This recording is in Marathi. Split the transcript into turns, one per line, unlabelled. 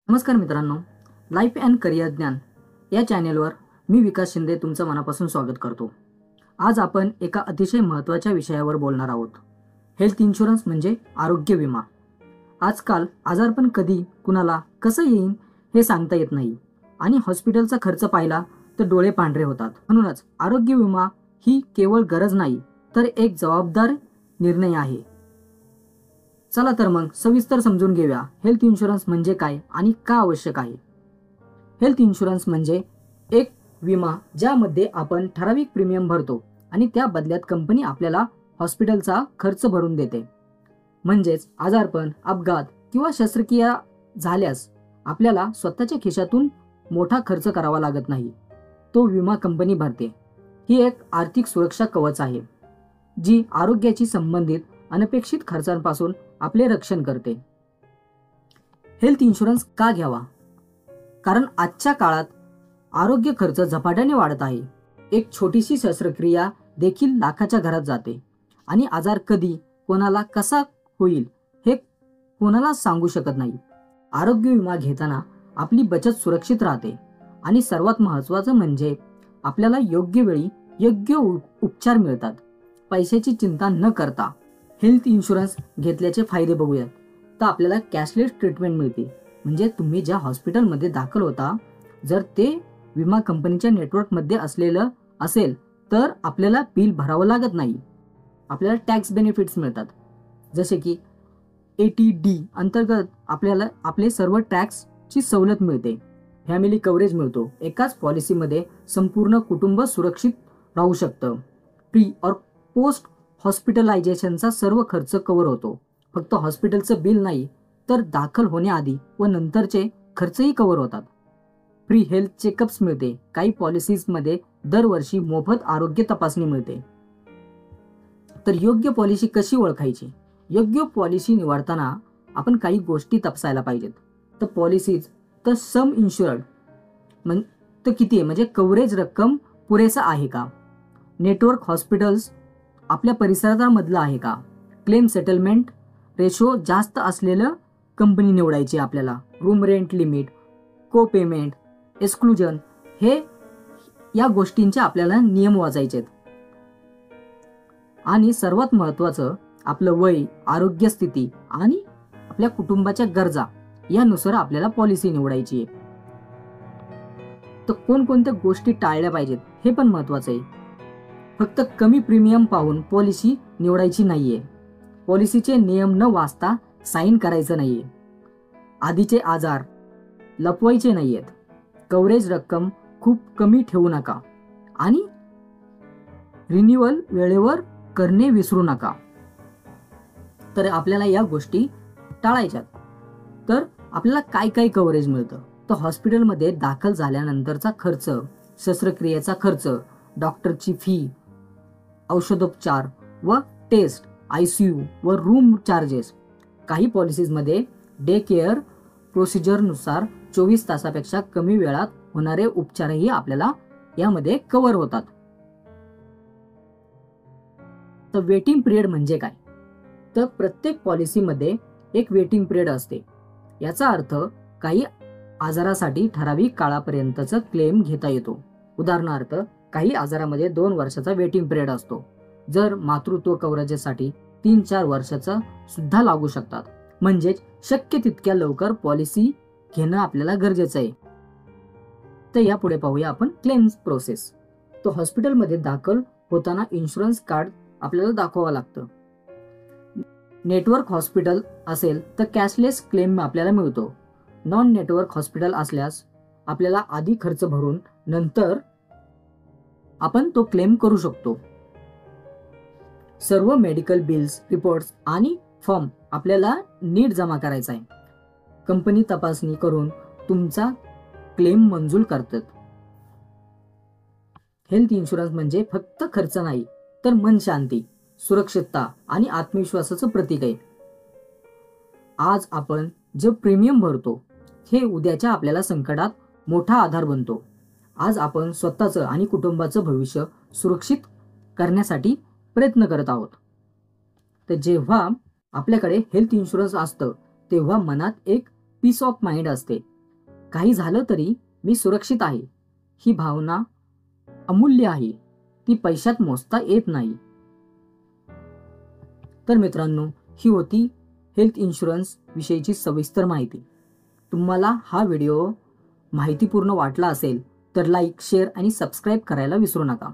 नमस्कार मित्रांनो, लाईफ अँड करिअर ज्ञान या चॅनेलवर मी विकास शिंदे तुमचं मनापासून स्वागत करतो। आज आपण एका अतिशय महत्त्वाच्या विषयावर बोलणार आहोत। हेल्थ इन्शुरन्स म्हणजे आरोग्य विमा। आजकाल आजारपण कधी कुणाला कसं येईल हे सांगता येत नाही आणि हॉस्पिटलचा खर्च पाहिला तर डोळे पांढरे होतात। म्हणूनच आरोग्य विमा ही केवळ गरज नाही तर एक जबाबदार निर्णय आहे। चला तर मग सविस्तर समजून घेऊया हेल्थ इन्शुरन्स म्हणजे काय आणि का आवश्यक आहे। हेल्थ इन्शुरन्स म्हणजे एक विमा ज्यामध्ये आपण ठराविक प्रीमियम भरतो आणि त्या बदल्यात कंपनी आपल्याला हॉस्पिटलचा खर्च भरून देते। म्हणजेच आजारपण, अपघात किंवा शस्त्रक्रिया झाल्यास आपल्याला स्वतःच्या खिशातून मोठा खर्च करावा लागत नाही, तो विमा कंपनी भरते। ही एक आर्थिक सुरक्षा कवच आहे जी आरोग्याशी संबंधित अनपेक्षित खर्चांपासून आपले रक्षण करते। हेल्थ इन्शुरन्स का घ्यावा? कारण आजच्या काळात आरोग्य खर्च झपाट्याने वाढत आहे। एक छोटीशी शस्त्रक्रिया देखील लाखाच्या घरात जाते आणि आजार कधी कोणाला कसा होईल हे कोणाला सांगू शकत नाही। आरोग्य विमा घेताना आपली बचत सुरक्षित राहते आणि सर्वात महत्त्वाचं म्हणजे आपल्याला योग्य वेळी योग्य उपचार मिळतात। पैशाची चिंता न करता हेल्थ इन्शुरन्स घेतल्याचे फायदे बघूयात। तर आपल्याला कॅशलेस ट्रीटमेंट मिळते, म्हणजे तुम्ही ज्या हॉस्पिटलमध्ये दाखल होता जर ते विमा कंपनीच्या नेटवर्कमध्ये असलेलं असेल तर आपल्याला बिल भरावं लागत नाही। आपल्याला टॅक्स बेनिफिट्स मिळतात, जसे की ATD अंतर्गत आपल्याला आपले सर्व टॅक्सची सवलत मिळते। फॅमिली कव्हरेज मिळतो, एकाच पॉलिसीमध्ये संपूर्ण कुटुंब सुरक्षित राहू शकतं। प्री और पोस्ट हॉस्पिटलायझेशनचा सर्व खर्च कव्हर होतो। फक्त हॉस्पिटलचं बिल नाही तर दाखल होण्याआधी व नंतरचे खर्चही कव्हर होतात। फ्री हेल्थ चेकअप्स मिळते, काही पॉलिसीजमध्ये दरवर्षी मोफत आरोग्य तपासणी मिळते। तर योग्य पॉलिसी कशी ओळखायची? योग्य पॉलिसी निवडताना आपण काही गोष्टी तपासायला पाहिजेत। तर पॉलिसीज तर सम इन्शुर्ड तर किती आहे, म्हणजे कव्हरेज रक्कम पुरेसा आहे का? नेटवर्क हॉस्पिटल्स आपल्या परिसरामधलं आहे का? क्लेम सेटलमेंट रेशो जास्त असलेलं कंपनी निवडायची आपल्याला। रूम रेंट लिमिट, को पेमेंट, एक्सक्लुजन हे या गोष्टींचे आपल्याला नियम वाचायचे आहेत। आणि सर्वात महत्त्वाचं आपलं वय, आरोग्य स्थिती आणि आपल्या कुटुंबाच्या गरजा यानुसार आपल्याला पॉलिसी निवडायची आहे। तर कोणकोणत्या गोष्टी टाळल्या पाहिजेत हे पण महत्त्वाचं आहे। फक्त कमी प्रीमियम पाहून पॉलिसी निवडायची नाहीये। पॉलिसीचे नियम न वाचता साईन करायचं नाहीये। आधीचे आजार लपवायचे नाहीयेत। कव्हरेज रक्कम खूप कमी ठेवू नका आणि रिन्युअल वेळेवर करणे विसरू नका। तर आपल्याला या गोष्टी टाळायच्यात। तर आपल्याला काय काय कव्हरेज मिळतं? तर हॉस्पिटलमध्ये दाखल झाल्यानंतरचा खर्च, शस्त्रक्रियेचा खर्च, डॉक्टरची फी, औषधोपचार व टेस्ट, ICU व रूम चार्जेस। काही पॉलिसीजमध्ये डे केअर प्रोसिजरनुसार 24 तासापेक्षा कमी वेळात होणारे उपचारही आपल्याला यामध्ये कव्हर होतात। तर वेटिंग पिरियड म्हणजे काय? तर प्रत्येक पॉलिसीमध्ये एक वेटिंग पिरियड असते। याचा अर्थ काही आजारासाठी ठराविक काळापर्यंतचा क्लेम घेता येतो। उदाहरणार्थ काही आजारामध्ये 2 वर्षाचा वेटिंग पिरियड असतो। जर मातृत्व कव्हरेजसाठी 3-4 वर्षाचा सुद्धा लागू शकतात। म्हणजेच शक्य तितक्या लवकर पॉलिसी घेणं आपल्याला गरजेचं आहे। तर यापुढे पाहूया आपण क्लेम्स प्रोसेस। तो हॉस्पिटलमध्ये दाखल होताना इन्शुरन्स कार्ड आपल्याला दाखवावं लागतं। नेटवर्क हॉस्पिटल असेल तर कॅशलेस क्लेम आपल्याला मिळतो। नॉन नेटवर्क हॉस्पिटल असल्यास आपल्याला आधी खर्च भरून नंतर आपण तो क्लेम करू शकतो। सर्व मेडिकल बिल्स, रिपोर्ट्स आणि फॉर्म आपल्याला नीट जमा करायचा आहे। कंपनी तपासणी करून तुमचा क्लेम मंजूर करतात। हेल्थ इन्शुरन्स म्हणजे फक्त खर्च नाही तर मन शांती, सुरक्षितता आणि आत्मविश्वासाचं प्रतीक आहे। आज आपण जे प्रीमियम भरतो हे उद्याच्या आपल्याला संकटात मोठा आधार बनतो। आज आपण स्वतःचं आणि कुटुंबाचं भविष्य सुरक्षित करण्यासाठी प्रयत्न करत आहोत। तर जेव्हा आपल्याकडे हेल्थ इन्शुरन्स असतं तेव्हा मनात एक पीस ऑफ माइंड असते काही झालं तरी मी सुरक्षित आहे ही भावना अमूल्य आहे, ती पैशात मोजता येत नाही. तर मित्रांनो, ही होती हेल्थ इन्शुरन्स विषयीची सविस्तर माहिती. तुम्हाला हा व्हिडिओ माहितीपूर्ण वाटला असेल तर लाईक, शेअर आणि सबस्क्राईब करायला विसरू नका.